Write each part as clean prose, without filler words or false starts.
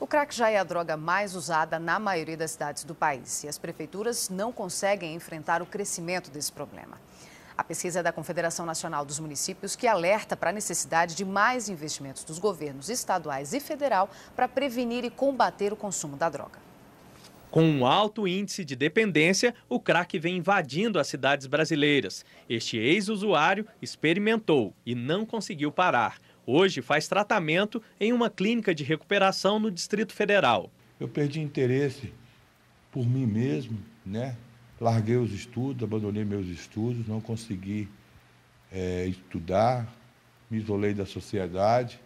O crack já é a droga mais usada na maioria das cidades do país e as prefeituras não conseguem enfrentar o crescimento desse problema. A pesquisa é da Confederação Nacional dos Municípios que alerta para a necessidade de mais investimentos dos governos estaduais e federal para prevenir e combater o consumo da droga. Com um alto índice de dependência, o crack vem invadindo as cidades brasileiras. Este ex-usuário experimentou e não conseguiu parar. Hoje faz tratamento em uma clínica de recuperação no Distrito Federal. Eu perdi interesse por mim mesmo, né? Larguei os estudos, abandonei meus estudos, não consegui estudar, me isolei da sociedade,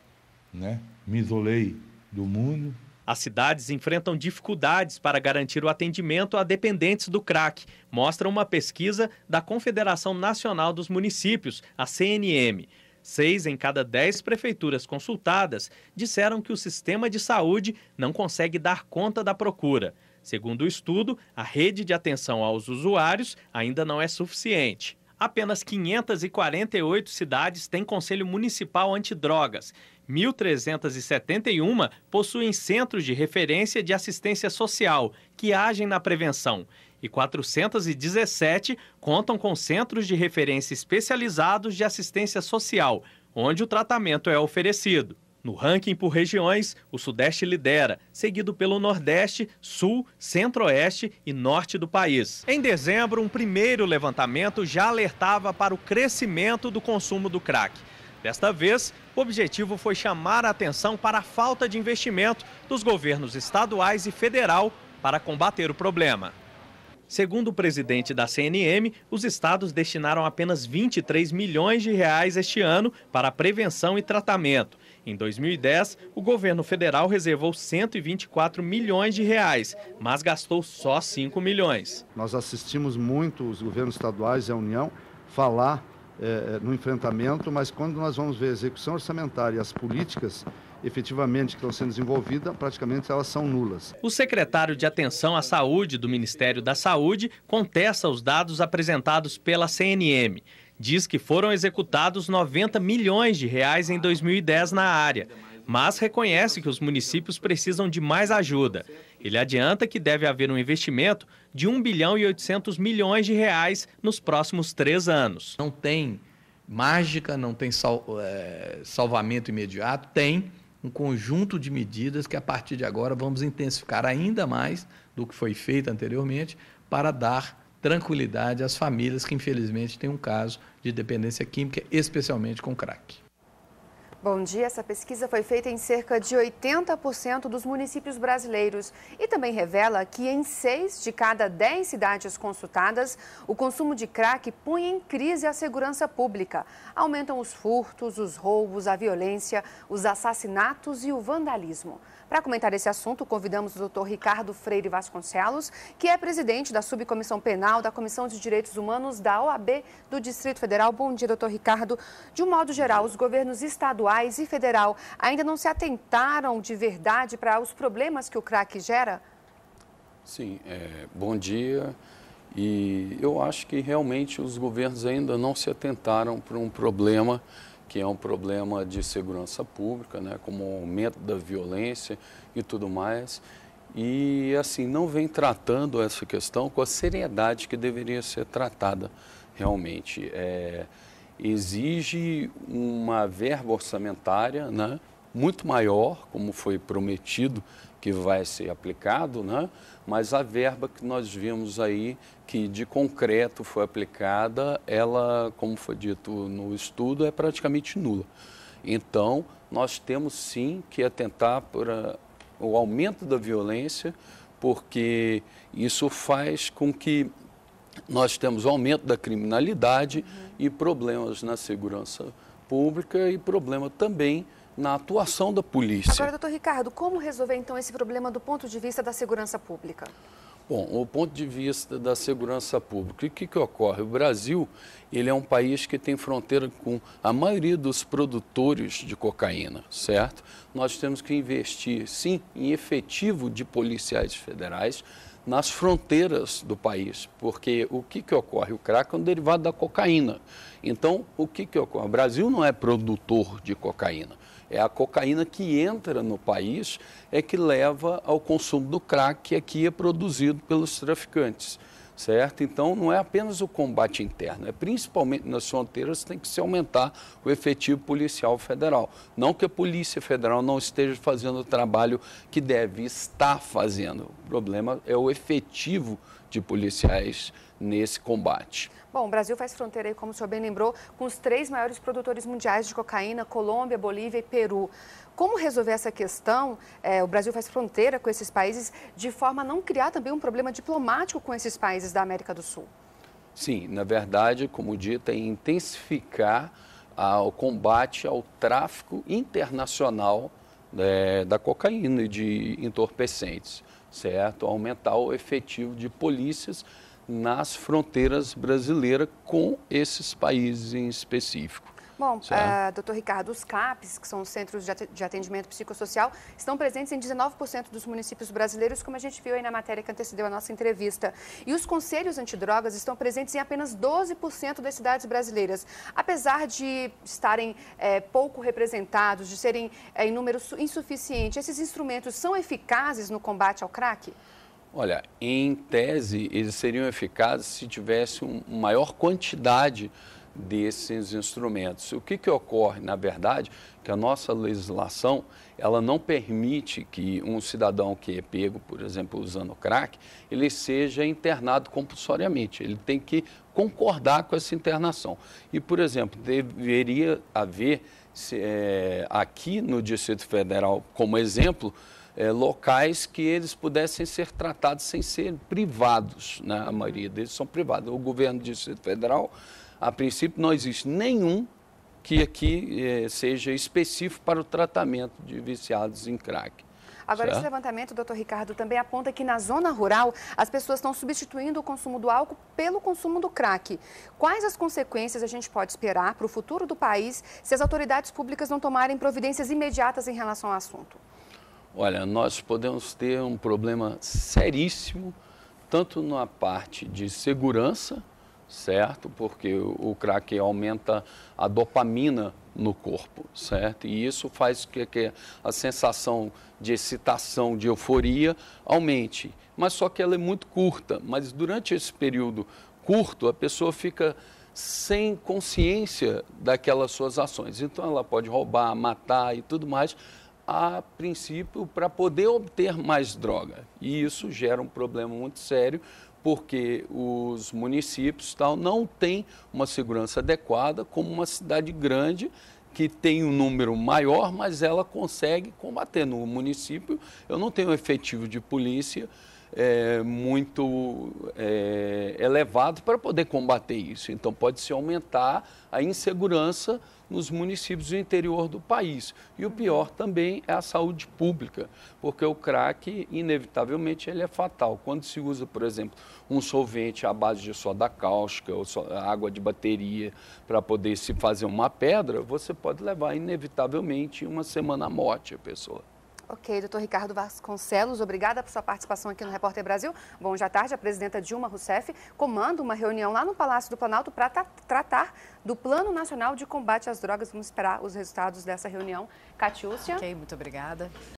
né? Me isolei do mundo. As cidades enfrentam dificuldades para garantir o atendimento a dependentes do crack, mostra uma pesquisa da Confederação Nacional dos Municípios, a CNM. 6 em cada 10 prefeituras consultadas disseram que o sistema de saúde não consegue dar conta da procura. Segundo o estudo, a rede de atenção aos usuários ainda não é suficiente. Apenas 548 cidades têm Conselho Municipal Antidrogas. 1.371 possuem centros de referência de assistência social, que agem na prevenção. E 417 contam com centros de referência especializados de assistência social, onde o tratamento é oferecido. No ranking por regiões, o Sudeste lidera, seguido pelo Nordeste, Sul, Centro-Oeste e Norte do país. Em dezembro, um primeiro levantamento já alertava para o crescimento do consumo do crack. Desta vez, o objetivo foi chamar a atenção para a falta de investimento dos governos estaduais e federal para combater o problema. Segundo o presidente da CNM, os estados destinaram apenas 23 milhões de reais este ano para prevenção e tratamento. Em 2010, o governo federal reservou 124 milhões de reais, mas gastou só 5 milhões. Nós assistimos muito os governos estaduais e a União falar no enfrentamento, mas quando nós vamos ver a execução orçamentária e as políticas efetivamente que estão sendo desenvolvidas, praticamente elas são nulas. O secretário de Atenção à Saúde do Ministério da Saúde contesta os dados apresentados pela CNM. Diz que foram executados 90 milhões de reais em 2010 na área, mas reconhece que os municípios precisam de mais ajuda. Ele adianta que deve haver um investimento de 1 bilhão e 800 milhões de reais nos próximos 3 anos. Não tem mágica, não tem salvamento imediato, tem um conjunto de medidas que a partir de agora vamos intensificar ainda mais do que foi feito anteriormente para dar tranquilidade às famílias que infelizmente têm um caso de dependência química, especialmente com crack. Bom dia, essa pesquisa foi feita em cerca de 80% dos municípios brasileiros e também revela que em 6 de cada 10 cidades consultadas, o consumo de crack põe em crise a segurança pública. Aumentam os furtos, os roubos, a violência, os assassinatos e o vandalismo. Para comentar esse assunto, convidamos o Dr. Ricardo Freire Vasconcelos, que é presidente da Subcomissão Penal da Comissão de Direitos Humanos da OAB do Distrito Federal. Bom dia, doutor Ricardo. De um modo geral, os governos estaduais e federal ainda não se atentaram de verdade para os problemas que o crack gera? Sim, bom dia. E eu acho que realmente os governos ainda não se atentaram para um problema que é um problema de segurança pública, né, como o aumento da violência e tudo mais. E, assim, não vem tratando essa questão com a seriedade que deveria ser tratada realmente. Exige uma verba orçamentária, né, muito maior, como foi prometido que vai ser aplicado, né, mas a verba que nós vimos aí, que de concreto foi aplicada, ela, como foi dito no estudo, é praticamente nula. Então, nós temos sim que atentar para o aumento da violência, porque isso faz com que nós temos o aumento da criminalidade e problemas na segurança pública e problema também na atuação da polícia. Agora, doutor Ricardo, como resolver então esse problema do ponto de vista da segurança pública? Bom, o ponto de vista da segurança pública, o que ocorre? O Brasil, ele é um país que tem fronteira com a maioria dos produtores de cocaína, certo? Nós temos que investir, sim, em efetivo de policiais federais nas fronteiras do país, porque o que ocorre? O crack é um derivado da cocaína. Então, o que ocorre? O Brasil não é produtor de cocaína. É a cocaína que entra no país é que leva ao consumo do crack, que aqui é produzido pelos traficantes, certo? Então, não é apenas o combate interno, é principalmente nas fronteiras tem que se aumentar o efetivo policial federal. Não que a Polícia Federal não esteja fazendo o trabalho que deve estar fazendo. O problema é o efetivo de policiais nesse combate. Bom, o Brasil faz fronteira, como o senhor bem lembrou, com os 3 maiores produtores mundiais de cocaína, Colômbia, Bolívia e Peru. Como resolver essa questão? O Brasil faz fronteira com esses países de forma a não criar também um problema diplomático com esses países da América do Sul? Sim, na verdade, como dito, é intensificar o combate ao tráfico internacional da cocaína e de entorpecentes, certo? Aumentar o efetivo de polícias nas fronteiras brasileiras com esses países em específico. Bom, doutor Ricardo, os CAPs, que são os Centros de Atendimento Psicossocial, estão presentes em 19% dos municípios brasileiros, como a gente viu aí na matéria que antecedeu a nossa entrevista. E os conselhos antidrogas estão presentes em apenas 12% das cidades brasileiras. Apesar de estarem pouco representados, de serem em número insuficiente, esses instrumentos são eficazes no combate ao crack? Olha, em tese, eles seriam eficazes se tivesse uma maior quantidade desses instrumentos. O que ocorre, na verdade, que a nossa legislação, ela não permite que um cidadão que é pego, por exemplo, usando crack, ele seja internado compulsoriamente. Ele tem que concordar com essa internação. E, por exemplo, deveria haver, aqui no Distrito Federal, como exemplo, locais que eles pudessem ser tratados sem ser privados, né? A maioria deles são privados. O governo do Distrito Federal, a princípio, não existe nenhum que aqui seja específico para o tratamento de viciados em crack. Agora, certo? Esse levantamento, doutor Ricardo, também aponta que na zona rural as pessoas estão substituindo o consumo do álcool pelo consumo do crack. Quais as consequências a gente pode esperar para o futuro do país se as autoridades públicas não tomarem providências imediatas em relação ao assunto? Olha, nós podemos ter um problema seríssimo, tanto na parte de segurança, certo? Porque o crack aumenta a dopamina no corpo, certo? E isso faz com que a sensação de excitação, de euforia, aumente. Mas só que ela é muito curta, mas durante esse período curto, a pessoa fica sem consciência daquelas suas ações. Então, ela pode roubar, matar e tudo mais, a princípio, para poder obter mais droga. E isso gera um problema muito sério, porque os municípios não têm uma segurança adequada, como uma cidade grande, que tem um número maior, mas ela consegue combater. No município, eu não tenho um efetivo de polícia muito elevado para poder combater isso. Então, pode-se aumentar a insegurança nos municípios do interior do país. E o pior também é a saúde pública, porque o crack, inevitavelmente, ele é fatal. Quando se usa, por exemplo, um solvente à base de soda cáustica ou água de bateria para poder se fazer uma pedra, você pode levar, inevitavelmente, uma semana à morte a pessoa. Ok, doutor Ricardo Vasconcelos, obrigada por sua participação aqui no Repórter Brasil. Bom, já à tarde, a presidenta Dilma Rousseff comanda uma reunião lá no Palácio do Planalto para tratar do Plano Nacional de Combate às Drogas. Vamos esperar os resultados dessa reunião. Catiúcia. Ok, muito obrigada.